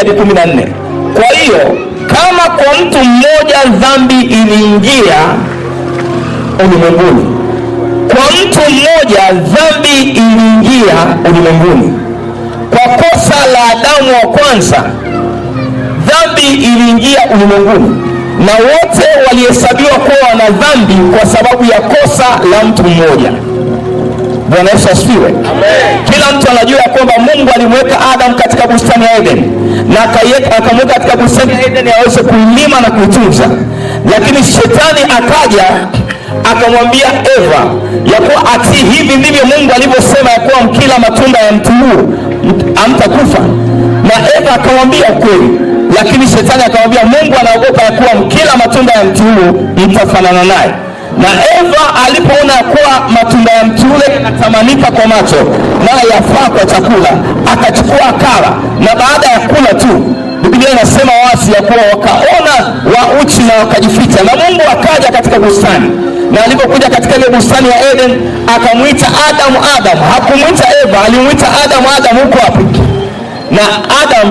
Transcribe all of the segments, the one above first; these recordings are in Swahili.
14. Kwa hiyo kama kwa mtu mmoja dhambi iliingia ulimwenguni, kwa mtu mmoja dhambi iliingia ulimwenguni kwa kosa la Adamu wa kwanza, dhambi iliingia ulimwenguni na wote walihesabiwa kuwa wana dhambi kwa sababu ya kosa la mtu mmoja. Bwana Yesu asifiwe. Amen. Kila mtu anajua kwamba Mungu alimweka Adam katika bustani ya Eden na akamweka katika bustani ya Eden aweze kuilima na kuitunza, lakini shetani akaja akamwambia Eva ya kuwa ati hivi ndivyo Mungu alivyosema ya kuwa mkila matunda ya mti huu hamtakufa. Na Eva akamwambia ukweli, lakini shetani akamwambia Mungu anaogopa ya kuwa mkila matunda ya mti huu mtafanana naye. Na Eva alipoona kuwa matunda ya mti ule yanatamanika kwa macho na yafaa kwa chakula, akachukua akala, na baada ya kula tu Biblia inasema wazi ya kuwa wakaona wa uchi na wakajificha. Na Mungu akaja katika bustani, na alipokuja katika ile bustani ya Eden akamuita Adam. Hakumuita Eva, alimuita Adam, huko wapi? Na Adam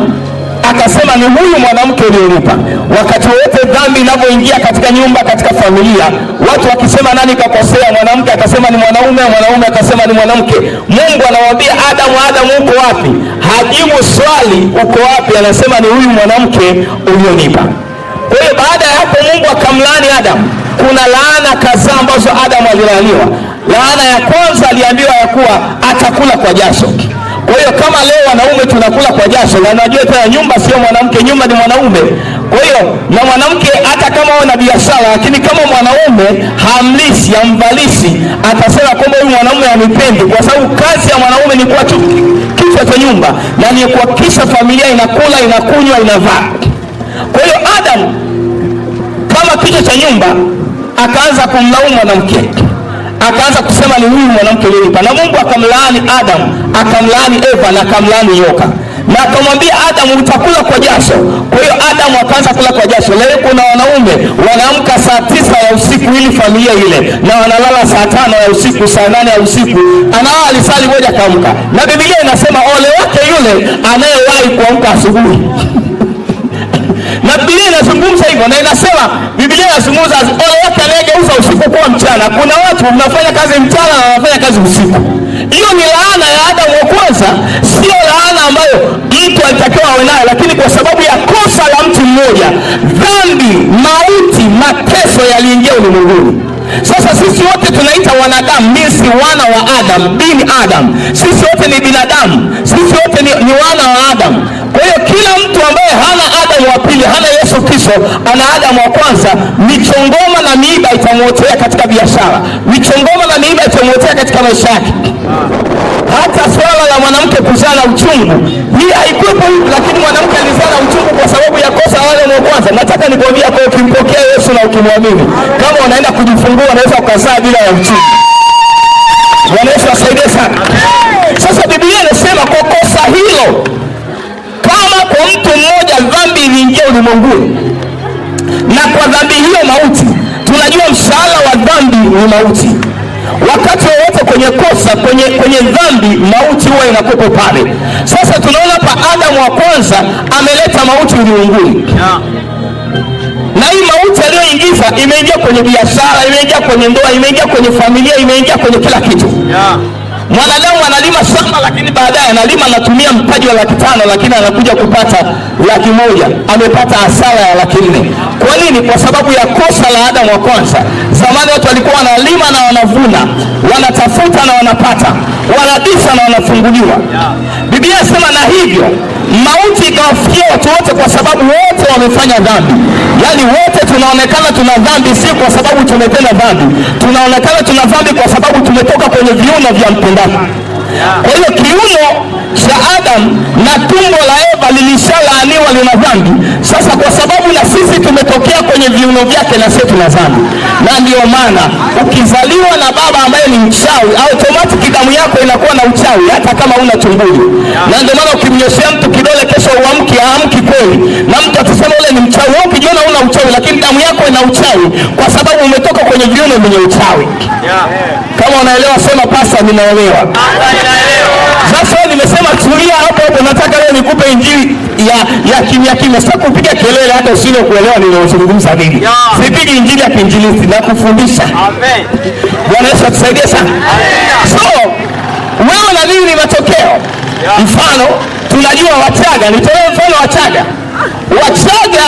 akasema ni huyu mwanamke ulionipa. Wakati wote dhambi inapoingia katika nyumba, katika familia, watu wakisema nani kakosea, mwanamke akasema ni mwanaume, mwanaume akasema ni mwanamke. Mungu anamwambia Adam, uko wapi? Hajibu swali uko wapi, anasema ni huyu mwanamke ulionipa. Kwa hiyo baada ya hapo Mungu akamlaani Adam. Kuna laana kadhaa ambazo Adam alilaaniwa. Laana ya kwanza aliambiwa ya kuwa atakula kwa jasho. Kwa hiyo kama leo wanaume tunakula kwa jasho, na najua tena nyumba sio mwanamke, nyumba ni mwanaume. Kwa hiyo na mwanamke hata kama ana biashara, lakini kama mwanaume hamlishi, hamvalishi, atasema kwamba huyu mwanaume hanipendi, kwa sababu kazi ya mwanaume ni kuwa kichwa cha nyumba na ni kuhakikisha familia inakula, inakunywa, inavaa. Kwa hiyo Adam kama kichwa cha nyumba akaanza kumlaumu mwanamke, akaanza kusema ni huyu mwanamke ulionipa. Na Mungu akamlaani Adam, akamlaani Eva na akamlaani nyoka, na akamwambia Adam utakula kwa jasho. Kwa hiyo Adam akaanza kula kwa jasho. Leo kuna wanaume wanaamka saa 9 ya usiku ili familia ile, na wanalala saa 5 ya usiku, saa 8 ya usiku, analala lisali moja kaamka. Na Biblia inasema ole wake yule anayewahi kuamka asubuhi. Na Biblia inazungumza hivyo, na inasema Biblia inazungumza ole wake anayegeuza usiku kuwa mchana. Kuna watu mnafanya kazi mchana na wanafanya kazi usiku. Hiyo ni laana ya Adamu wa kwanza, sio laana ambayo mtu alitakiwa awe nayo, lakini kwa sababu ya kosa la mtu mmoja, dhambi, mauti, mateso yaliingia ulimwenguni. Sasa sisi wote tunaita wanadamu, sisi wana wa Adam, bin Adam. Sisi wote ni binadamu, sisi wote ni wana wa Adam. Kwa hiyo kila mtu ambaye hana Adamu wa pili, hana Yesu Kristo, ana Adamu wa kwanza, michongoma na miiba itamwotea katika biashara, michongoma na miiba itamwotea katika maisha yake. Hata swala la mwanamke kuzaa na uchungu, hii haikuwepo, lakini mwanamke alizaa na uchungu kwa sababu ya kosa la Adamu wa kwanza. Nataka nikwambia kwa ukimpokea Yesu na ukimwamini, kama unaenda kujifungua unaweza ukazaa bila ya uchungu. Bwana Yesu asaidie sana. Sasa Biblia inasema kwa kosa hilo, kama kwa mtu mmoja dhambi iliingia ulimwenguni, na kwa dhambi hiyo mauti. Tunajua mshahara wa dhambi ni mauti. Wakati wowote kwenye kosa, kwenye dhambi, mauti huwa inakuwepo pale. Sasa tunaona hapa Adamu wa kwanza ameleta mauti ulimwenguni. Na hii mauti aliyoingiza imeingia kwenye biashara, imeingia kwenye ndoa, imeingia kwenye familia, imeingia kwenye kila kitu. Mwanadamu analima shamba, lakini baadaye analima anatumia mtaji wa 500,000, lakini anakuja kupata 100,000, amepata hasara ya 400,000. Kwa nini? Kwa sababu ya kosa la Adamu wa kwanza. Zamani watu walikuwa wanalima na wanavuna, wanatafuta na wanapata, wanabisha na wanafunguliwa. Biblia inasema na hivyo mauti ikawafikia watu wote kwa sababu wote wamefanya dhambi. Yaani wote tunaonekana tuna dhambi, si kwa sababu tumetenda dhambi. Tunaonekana tuna dhambi kwa sababu tumetoka kwenye viuno vya mpendako. Kwa hiyo kiuno cha Adam na tumbo la Eva lilishalaaniwa, lina dhambi. Sasa kwa sababu na sisi tumetokea kwenye viuno vyake, na sisi tuna dhambi. Na ndio maana ukizaliwa na baba ambaye ni mchawi, automatic damu yako inakuwa na uchawi hata kama una tumbuli. Na ndio maana ukimnyoshea mtu kidole kesho uamki, haamki kweli, na mtu atasema ule ni mchawi. Wewe ukijiona una uchawi, lakini damu yako ina uchawi kwa sababu umetoka kwenye viuno vyenye uchawi. Kama unaelewa sema pasa ninaelewa. Sasa nimesema tulia hapo hapo, nataka leo nikupe injili ya kimya kimya. Sasa kupiga kelele hata usile kuelewa ninazungumza nini. Sipigi injili ya kiinjilisti na kufundisha. Amen. Bwana Yesu atusaidie sana. So wewe na nini ni matokeo? Mfano tunajua Wachaga, nitoe mfano Wachaga. Wachaga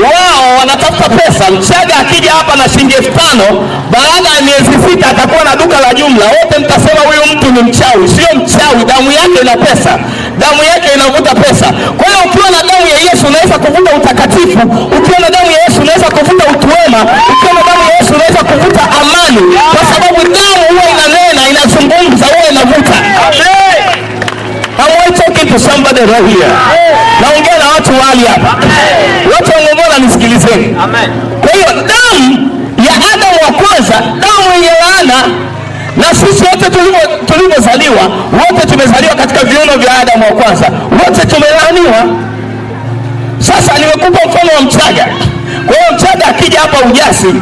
wao wanatafuta pesa. Mchaga akija hapa na shilingi 5,000, baada ya miezi 6 atakuwa na duka la jumla. Wote mtasema huyu mtu ni mchawi. Sio mchawi, damu yake ina pesa, damu yake inavuta pesa. Kwa hiyo ukiwa na damu ya Yesu unaweza kuvuta utakatifu, ukiwa na damu ya Yesu unaweza kuvuta utu wema, ukiwa na damu ya Yesu unaweza kuvuta amani, kwa sababu damu huwa inanena, inazungumza, huwa inavuta. I'm talking to somebody right here. Naongea na watu wali hapa. Watu wangomona nisikilizeni. Amen. Kwa hiyo damu ya Adamu wa kwanza, damu yenye laana, na sisi wote tulivyozaliwa, wote tumezaliwa katika viuno vya Adamu wa kwanza. Wote tumelaaniwa. Sasa nimekupa mfano wa Mchaga. Kwa hiyo Mchaga akija hapa Ujasi,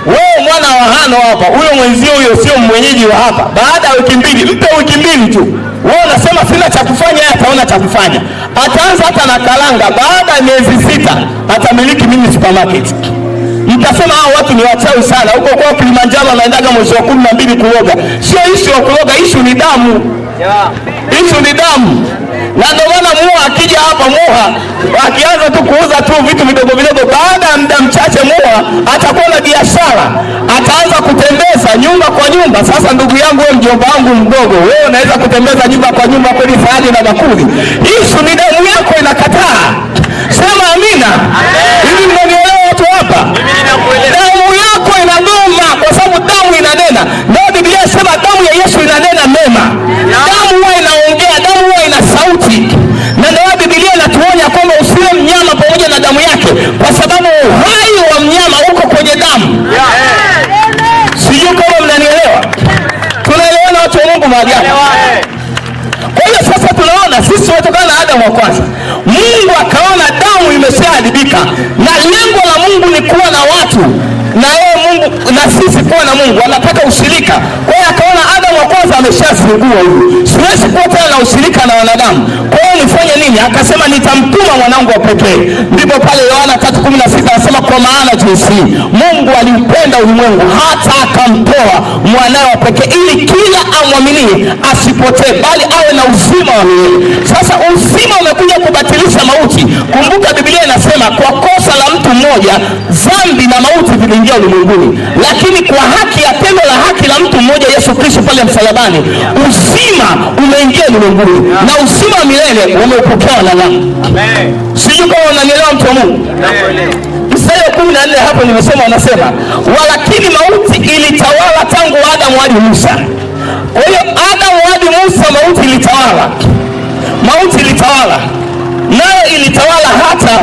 wewe mwana wa Hano hapa, huyo mwenzio huyo sio mwenyeji wa hapa. Baada ya wiki mbili, mpe wiki mbili tu. Wewe unasema sina cha kufanya, yeye ataona cha kufanya. Ataanza hata na karanga, baada ya miezi 6 atamiliki mini supermarket. Mtasema hao watu ni wachawi sana. Huko kwa Kilimanjaro anaendaga mwezi wa 12 kuoga. Sio issue wa kuoga, issue ni damu. Issue ni damu. Na ndio maana Muha akija hapa, Muha akianza tu kuuza tu vitu vidogo vidogo, baada ya muda mchache Muha atakuwa na biashara, ataanza kutembeza nyumba kwa nyumba. Sasa ndugu yangu, wewe mjomba wangu mdogo, wewe unaweza kutembeza nyumba kwa nyumba kweli sahani na bakuli. Issue ni damu yako inakataa. Sema amina. Hivi mnanielewa watu hapa? Damu yako inagoma kwa sababu damu inanena. Ndio Biblia inasema damu ya Yesu inanena mema. Damu huwa inaongea, damu huwa ina sauti. Na ndio Biblia inatuonya kwamba usiwe mnyama pamoja na damu yake, kwa sababu uhai wa mnyama uko kwenye damu. Sijui kama mnanielewa. Tunaelewana watu wa Mungu maajabu. Kwa hiyo sasa tunaona sisi watokana na Adamu wa kwanza. Mungu akaona damu imeshaharibika, na lengo la Mungu ni kuwa na watu, na yeye Mungu na sisi kuwa na Mungu, anataka ushirika. Kwa hiyo akaona Adamu wa kwanza ameshazingua huyu, siwezi kuwa tena na ushirika na wanadamu. Kwa hiyo nifanye nini? Akasema nitamtuma mwanangu wa pekee. Ndipo pale Yohana 3:16 anasema kwa maana jinsi Mungu aliupenda ulimwengu hata akamtoa mwanawe wa pekee, ili kila amwaminie asipotee, bali awe na uzima wa milele. Sasa uzima umekuja kubatilisha mauti. Kumbuka Biblia inasema kwa kosa la mtu mmoja dhambi na mauti viliingia ulimwenguni, lakini kwa haki ya tendo la haki la mtu mmoja Yesu Kristo pale msalabani, uzima umeingia ulimwenguni, na uzima wa milele umeupokea wanadamu. Amen. Sijui kama unanielewa mtu wa Mungu. Mstari wa 14 hapo nimesema, wanasema walakini mauti ilitawala tangu Adamu hadi Musa. Kwa hiyo Adamu hadi Musa mauti ilitawala. Mauti ilitawala. Nayo ilitawala hata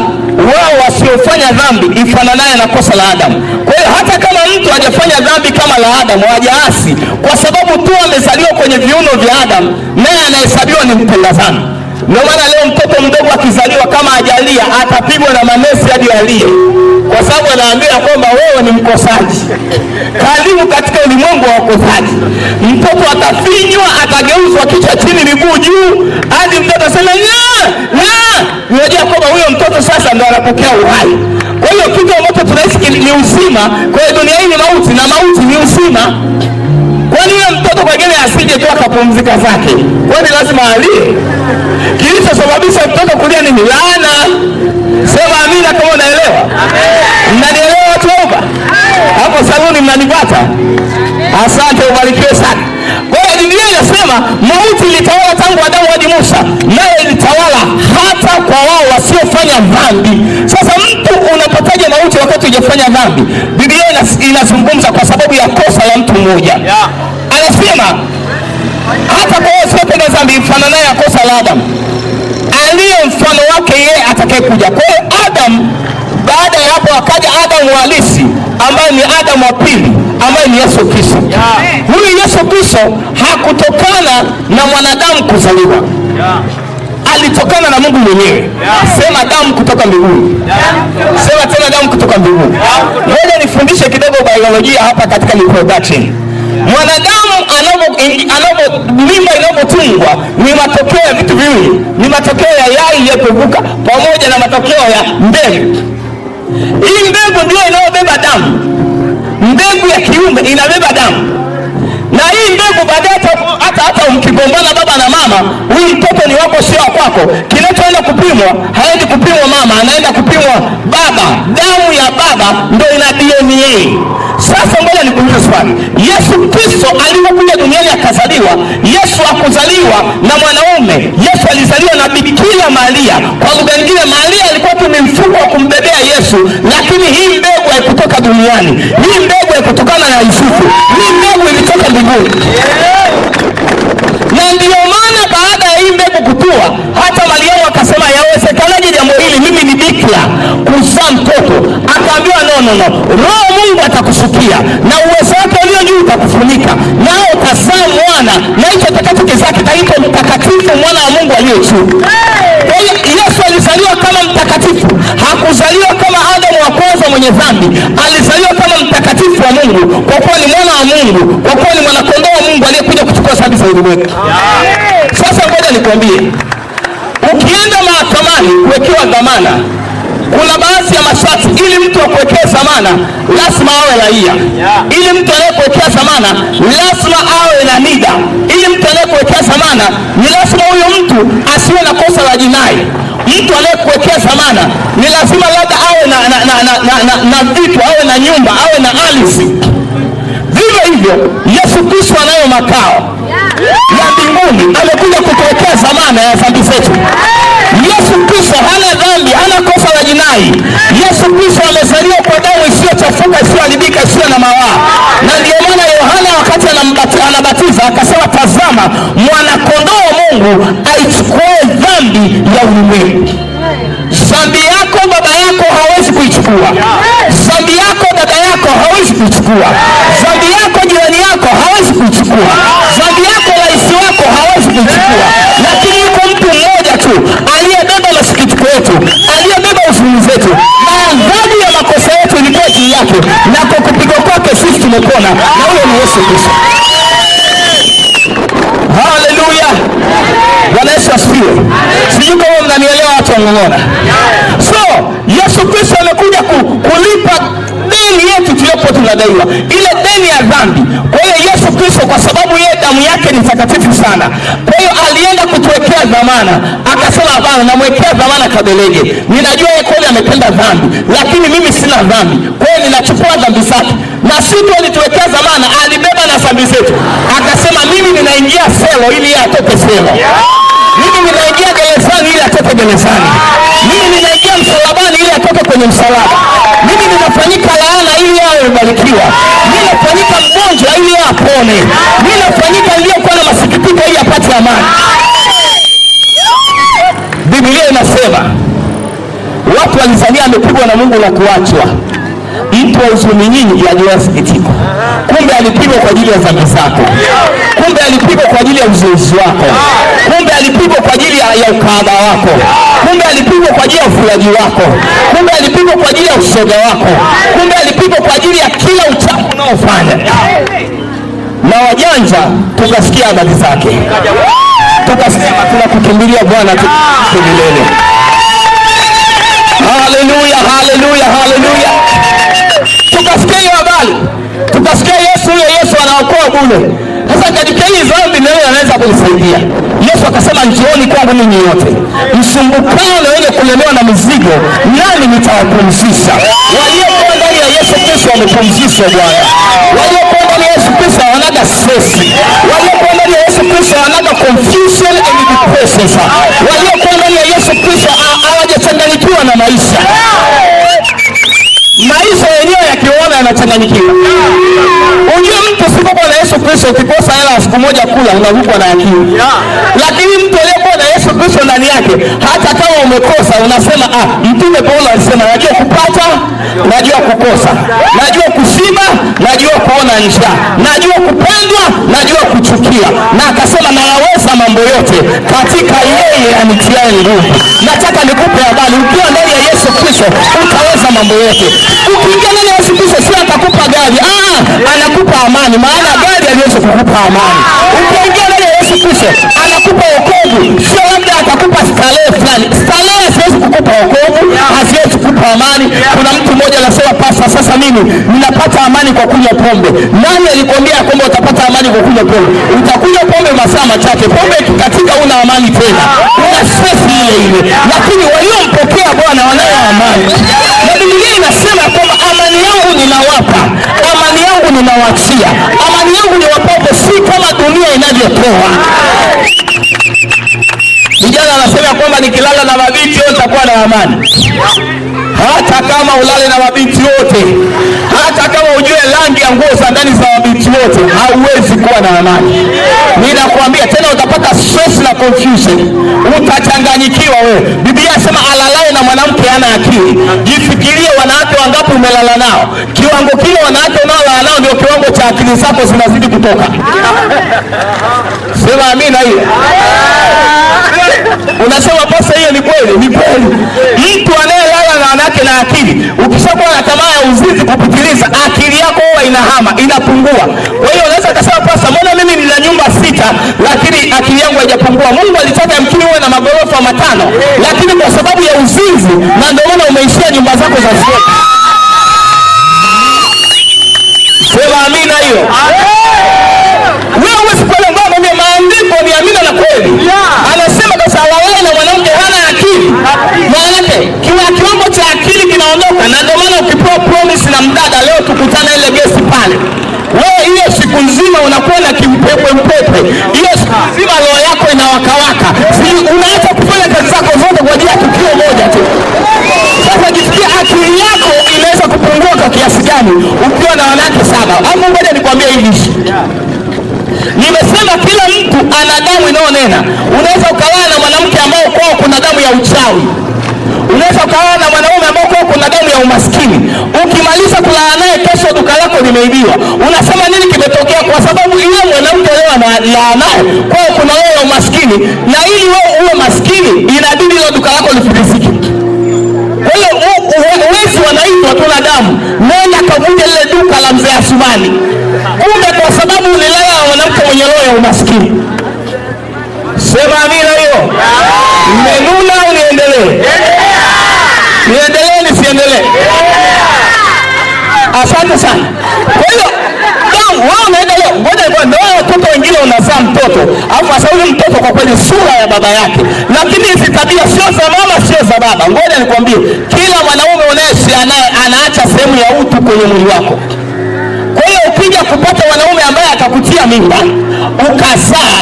wao wasiofanya dhambi ifananaye na kosa la Adamu. Kwa hiyo hata kama mtu hajafanya dhambi kama la Adamu, hajaasi, kwa sababu tu amezaliwa kwenye viuno vya Adamu, naye anahesabiwa ni mpenda dhambi. Ndio maana leo mtoto mdogo akizaliwa kama hajalia atapigwa na manesi hadi alie, kwa sababu anaambia kwamba wewe ni mkosaji. Karibu katika ulimwengu wa wakosaji. Mtoto atafinywa, atageuzwa kichwa chini miguu juu, hadi mtoto asema unajua kwamba huyo mtoto sasa ndio anapokea uhai. Kwa hiyo kitu ambacho tunaishi ni uzima. Kwa hiyo dunia hii ni mauti, na mauti ni uzima. Kwani yule mtoto kwa gani asije tu akapumzika zake? Kwani lazima alie? Kilichosababisha mtoto kulia ni laana. Sema amina kama unaelewa. Mnanielewa watu hapa? Hapo saluni mnanipata? Asante, ubarikiwe sana. Kwa hiyo Biblia inasema mauti ilitawala tangu Adamu hadi Musa, nayo ilitawala hata kwa wao wasiofanya dhambi. Sasa mtu unapataje mauti wakati hujafanya dhambi? Biblia inazungumza kwa sababu ya kosa la mtu mmoja. Anasema hata kwa wao wasiofanya dhambi ifananaye na kosa la Adamu, aliye mfano wake yeye atakayekuja. Kwa hiyo Adamu, baada ya hapo akaja Adamu halisi ambaye ni Adamu wa pili, ambaye ni Yesu Kristo. Huyu Yesu Kristo hakutokana na mwanadamu kuzaliwa. Alitokana na Mungu mwenyewe. Sema damu kutoka mbinguni. Sema tena damu kutoka mbinguni. Ngoja nifundishe kidogo biolojia hapa katika reproduction. Mwanadamu mimba inapotungwa ni matokeo ya vitu viwili, ni matokeo ya yai iliyopevuka pamoja na matokeo ya mbegu. Hii mbegu ndio inayobeba damu. Mbegu ya kiume inabeba damu, na hii mbegu baadaye hata mkigombana baba na mama, huyu mtoto ni wako sio kwako. Kinachoenda kupimwa haendi kupimwa mama, anaenda kupimwa baba. Damu ya baba ndio ina DNA. Sasa ngoja nikuulize swali. Yesu Kristo alipokuja duniani akazaliwa, Yesu hakuzaliwa na mwanaume. Yesu alizaliwa na Bikira Maria. Kwa lugha nyingine, Maria alikuwa tu ni mfuko wa kumbebea Yesu, lakini hii mbegu haikutoka duniani. Hii mbegu haikutokana na Yusufu. Hii mbegu ilitoka mbinguni. Na ndiyo maana baada ya hii mbegu kutua, hata Mariamu akasema, yawezekanaje jambo hili, mimi ni bikira, kuzaa mtoto? Akaambiwa no, Roho Mungu atakushukia na uwezo wake ulio juu utakufunika, nao utazaa mwana, na hicho atakachokizaa kitaitwa Mtakatifu, mwana wa Mungu aliye juu. Kwa hiyo Yesu alizaliwa kama mtakatifu, hakuzaliwa kama Adamu wa kwanza mwenye dhambi. Alizaliwa kama mtakatifu wa Mungu, kwa kuwa ni mwana wa Mungu, kwa kuwa ni mwanakondoo wa Mungu aliyekuja kuchukua dhambi za ulimwengu. Sasa ngoja nikwambie, ukienda mahakamani kuwekewa dhamana, kuna baadhi ya masharti. Ili mtu akuwekee dhamana lazima awe raia. Ili mtu anayekuwekea dhamana lazima awe na NIDA. Ili mtu anayekuwekea dhamana ni lazima huyo mtu asiwe na kosa la jinai. Mtu anayekuwekea dhamana ni lazima labda awe na vitu, awe na nyumba, awe na ardhi. Vivyo hivyo Yesu Kristo anayo makao ya mbinguni, amekuja kutuwekea dhamana ya dhambi zetu. Yesu Kristo hana dhambi, hana kosa la jinai. Yesu Kristo amezaliwa kwa damu isiyochafuka, isiyoharibika, isiyo na mawaa. Na ndio maana Yohana wakati anabatiza akasema, tazama mwana-kondoo wa Mungu aichukue dhambi ya ulimwengu. Dhambi yako baba yako hawezi kuichukua. Dhambi yako dada yako hawezi kuichukua. Dhambi yako jirani yako hawezi kuichukua. Dhambi yako rais wako hawezi kuichukua. Lakini yuko mtu mmoja tu aliyebeba masikitiko yetu, aliyebeba huzuni zetu, na adhabu ya makosa yetu ilikuwa juu yake, na kwa kupigwa kwake sisi tumepona, na huyo ni Yesu Kristo. Haleluya! Bwana Yesu asifiwe. Sijui kama mnanielewa watu wangong'ona. So Yesu Kristo amekuja kulipa deni yetu tuliyopo tunadaiwa, ile deni ya dhambi. Kwa hiyo Yesu Kristo, kwa sababu yeye damu yake ni takatifu sana, kwa hiyo alienda kutuwekea dhamana. Akasema hapana, namwekea dhamana Kabelege. Ninajua yeye kweli ametenda dhambi, lakini mimi sina dhambi, kwa hiyo ninachukua dhambi zake. Na sisi alituwekea dhamana, alibeba na dhambi zetu. Akasema mimi ninaingia selo ili yeye atoke selo. Mimi ninaingia gerezani ili atoke gerezani. Mimi ninaingia msalabani ili atoke kwenye msalaba. Mimi ninafanyika laana ili yeye amebarikiwa. Mimi nafanyika mgonjwa ili yeye apone. Mimi nafanyika aliyokuwa na masikitiko ili apate amani. Biblia inasema watu walizania amepigwa na Mungu na kuachwa. Mtu wa huzuni nyingi ajua sikitiko. Kumbe alipigwa kwa ajili ya dhambi zako. Kumbe alipigwa kwa ajili ya uzinzi wako. Kumbe alipigwa kwa ajili ya ukahaba wako. Kumbe alipigwa kwa ajili ya ufulaji wako. Kumbe alipigwa kwa ajili ya ushoga wako. Kumbe alipigwa kwa ajili ya kila uchafu unaofanya. Na wajanja tukasikia habari zake, tukasema tunakukimbilia Bwana milele. Haleluya, haleluya, haleluya. Tukasikia hiyo habari, tukasikia Yesu anaokoa bure. Sasa katika hii dhambi leo anaweza kunisaidia. Yesu akasema, njooni kwangu ninyi nyote msumbukao na wenye kulemewa na mizigo, nami nitawapumzisha. Waliokuwa ndani ya Yesu Kristo wamepumzishwa Bwana. Waliokuwa ndani ya Yesu Kristo wanaga stress. Waliokuwa ndani ya Yesu Kristo wanaga confusion and depression. Waliokuwa ndani ya Yesu Kristo hawajachanganyikiwa na maisha. Maisha yenyewe yakiona yanachanganyikiwa. Unajua mtu usipokuwa na Yesu Kristo, ukikosa hela siku moja kula unavukwa na akili. Lakini mtu aliyekuwa na Yesu Kristo ndani yake, hata kama umekosa unasema Mtume Paulo alisema, najua kupata, najua kukosa, najua kushiba, najua kuona njaa, najua kupendwa, najua kuchukia. Na akasema naweza mambo yote katika yeye anitiaye nguvu. Nataka nikupe habari, ukiwa ndani ya Yesu Yesu Kristo utaweza mambo yote. Ukiingia ndani ya Yesu Kristo sio atakupa gari, anakupa amani, maana gari haliwezi kukupa amani. Ukiingia ndani ya Yesu Kristo anakupa wokovu, sio labda atakupa starehe fulani. Starehe haziwezi kukupa wokovu, haziwezi kukupa amani. Kuna mtu mmoja anasema, pasta, sasa mimi ninapata amani kwa kunywa pombe. Nani alikwambia kwamba utapata amani kwa kunywa pombe? Utakunywa pombe masaa machache, pombe ikikatika una amani tena, una stress ile ile. Lakini waliompokea Bwana wanayo amani. Na Biblia inasema kwamba amani yangu ninawapa, amani yangu ninawachia, amani yangu niwapapo, si kama dunia inavyotoa. Vijana anasema kwamba nikilala na mabinti wote nitakuwa na amani. Hata kama ulale na mabinti wote, hata kama ujue rangi ya nguo za ndani za mabinti wote, hauwezi kuwa na amani. Ninakuambia tena, utapata stress na confusion, utachanganyikiwa wewe. Biblia inasema alalaye na mwanamke hana akili. Jifikirie wanawake wangapi umelala nao. Kiwango kile wanawake unaolala nao ndio kiwango cha akili zako zinazidi kutoka. Sema amina hiyo. Unasema pasa hiyo ni kweli? Ni kweli. Mtu anayelala na wanawake na akili, ukishakuwa na tamaa ya uzinzi kupitiliza, akili yako huwa inahama, inapungua. Kwa hiyo unaweza kusema, pasa, mbona mimi nina nyumba 6 lakini akili yangu haijapungua? Mungu alitaka yamkini uwe na magorofa 5, lakini kwa sababu ya uzinzi na ndio maana umeishia nyumba zako za sio. Sema amina hiyo. Wewe huwezi kuelewa mambo, maandiko ni amina na kweli. Anasema basi alalaye na mwanamke hana akili. Maana yake kiwango cha akili kinaondoka, na ndio maana ukipewa promise na mdada, leo tukutana ile guest pale, wewe hiyo siku nzima unakuwa na kimpepe mpepe, hiyo siku nzima roho yako inawakawaka, unaacha kufanya kazi zako zote kwa ajili ya tukio moja tu. Sasa jifikia akili yako inaweza kupungua kwa kiasi gani ukiwa na wanawake 7? Au ngoja nikwambie hivi, nimesema kila mtu ana damu inayonena. Unaweza ukalala na mwanamke ambao kwao kuna damu ya uchawi, unaweza ukalala na mwanaume ambao kwao kuna damu ya umaskini. Ukimaliza kulala naye, kesho duka lako limeibiwa. Unasema nini kimetokea? Kwa sababu ile mwanamke leo analala naye kwao kuna roho ya umaskini, na ili wewe uwe maskini inabidi ile duka lako lifilisike. Kwa hiyo wezi wanaitwa tuna damu, nenda kavunja lile duka la mzee Asumani. Kumbe kwa sababu ulilala na mwanamke mwenye roho ya umaskini. Sema amina hiyo. Mmenuna au niendelee? Niendelee nisiendelee? Asante sana. Kwa hiyo wao unaendelea. Ngoja kwa ndio watoto wengine unazaa mtoto, alafu sasa huyu mtoto kwa kweli sura ya baba yake, lakini hizi tabia sio za mama, sio za baba. Ngoja nikwambie, kila mwanaume unayeishi naye anaacha sehemu ya utu kwenye mwili wako. Kwa hiyo ukija kupata mwanaume ambaye atakutia mimba ukazaa,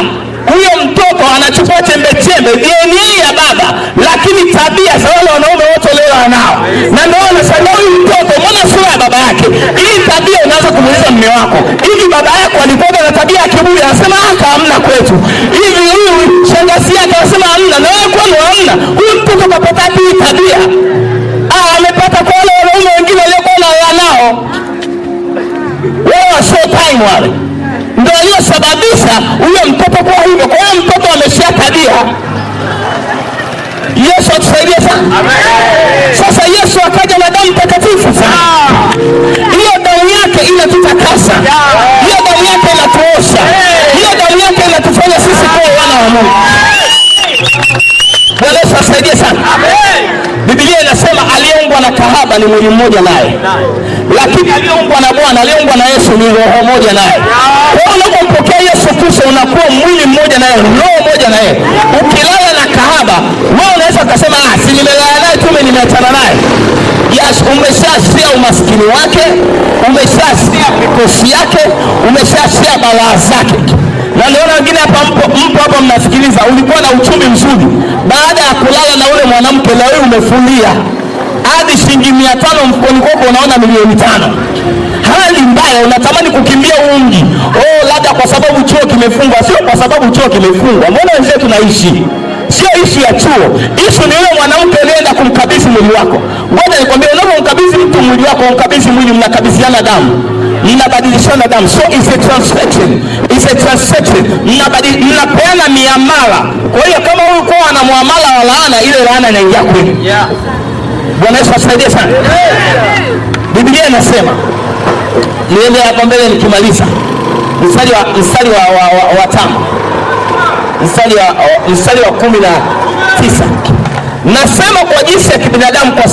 huyo mtoto anachukua chembe chembe DNA ya baba, lakini tabia za wale wanaume wote leo anao. Na ndio wanasema huyu mtoto mbona sura ya baba yake? Hii tabia unaanza kumuuliza mume wako, hivi baba yako alikuwa na tabia ya kiburi? Anasema hamna kwetu. Hivi huyu shangazi yake anasema hamna. Na wewe kwani hamna? Huyu mtoto kapata hii tabia? Amepata kwa wale wanaume wengine waliokuwa nao. Wao show time wale ndio waliosababisha huyo mtoto kuwa hivyo. Kwa hiyo mtoto ameshia tabia. Yesu atusaidie sana. Sasa Yesu akaja na damu takatifu sana. Hiyo damu yake inatutakasa, hiyo damu yake inatuosha, hiyo damu yake inatufanya sisi kuwa wana wa Mungu. Bwana Yesu atusaidie sana. Biblia inasema aliyeungwa na kahaba ni mwili mmoja naye, lakini aliyeungwa na Bwana, aliyeungwa na Yesu ni roho moja naye. Kwa hiyo unapompokea Yesu Kristo unakuwa mwili mmoja naye, roho moja naye. Ukilala na kahaba, wewe unaweza kusema si nimelala naye tu nimeachana naye. Yes, umeshasikia umaskini wake, umeshasikia mikosi yake, umeshasikia balaa zake. Na naona wengine hapa mpo hapa mnasikiliza, ulikuwa na uchumi mzuri, baada ya kulala na ule mwanamke leo umefulia hadi shilingi 500 mfukoni kwako unaona milioni 5. Hali mbaya, unatamani kukimbia huu mji. Labda kwa sababu chuo kimefungwa. Sio kwa sababu chuo kimefungwa. Mbona wenzetu tunaishi? Sio ishi ya chuo. Ishi ni yule mwanamke alienda kumkabidhi mwili wako. Ngoja nikwambie, unapomkabidhi mtu mwili wako, umkabidhi mwili, mnakabidhiana damu, mnabadilishana damu. So it's a transaction. It's a transaction. Mnapeana miamala. Kwa hiyo kama huyu kwa ana muamala wa laana, ile laana inaingia kwenu. Bwana Yesu asaidie sana. Biblia inasema, niende hapo mbele nikimaliza, mstari wa 5, mstari wa 19, nasema kwa jinsi ya kibinadamu, kwa